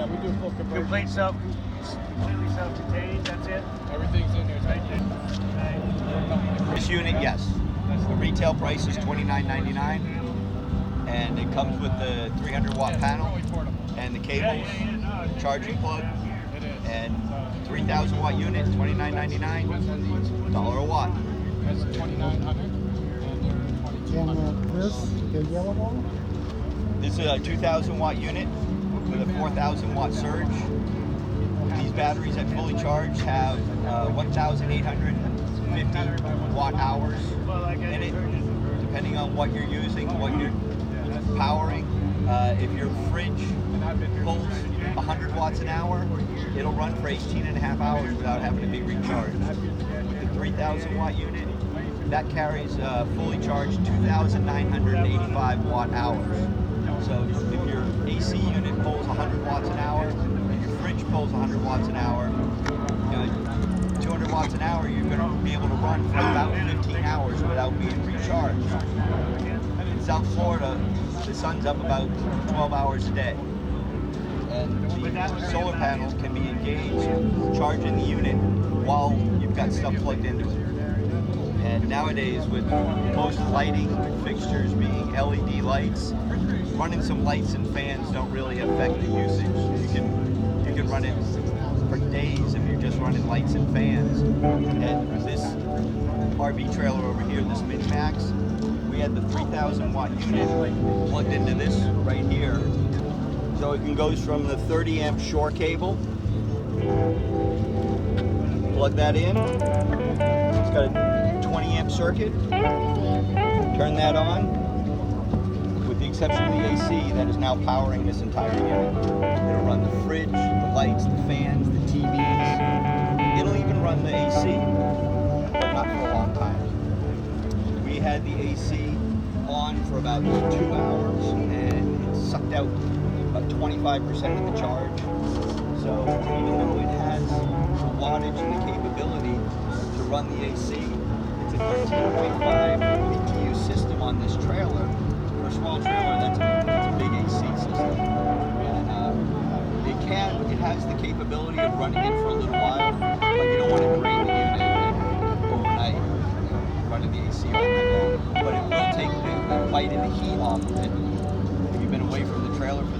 Yeah, we do full conversion. Completely self-contained, that's it? Everything's in there. Right there. This unit, yes. The retail price is $29.99, and it comes with the 300 watt panel and the cables, charging plug, and 3,000 watt unit, $29.99, $1 a watt. That's 2,900. And this, the yellow one? This is a 2,000 watt unit with a 4,000 watt surge. These batteries at fully charged have 1,850 watt hours in it, depending on what you're using, what you're powering. If your fridge pulls 100 watts an hour, it'll run for 18 and a half hours without having to be recharged. With the 3,000 watt unit, that carries fully charged 2,985 watt hours. So if your AC unit pulls 100 watts an hour, and your fridge pulls 100 watts an hour, 200 watts an hour, you're going to be able to run for about 15 hours without being recharged. In South Florida, the sun's up about 12 hours a day. And the solar panels can be engaged, charging the unit while you've got stuff plugged into it. And nowadays, with most lighting fixtures being LED lights, running some lights and fans don't really affect the usage. You can run it for days if you're just running lights and fans. And this RV trailer over here, this Mini-Max, we had the 3,000 watt unit plugged into this right here. So it goes from the 30 amp shore cable, plug that in, it's got a 20 amp circuit, turn that on, with the exception of the AC that is now powering this entire unit. It'll run the fridge, the lights, the fans, the TVs, it'll even run the AC, but not for a long time. We had the AC on for about 2 hours and it sucked out about 25% of the charge. So even though it has the wattage and the capability to run the AC, it's a 13.5 BTU system on this trailer. For a small trailer, that's a big AC system. And it has the capability of running it for a little while, but you don't want to drain the unit overnight, running the AC all night long. But it will take the bite and the heat off of it. If you've been away from the trailer for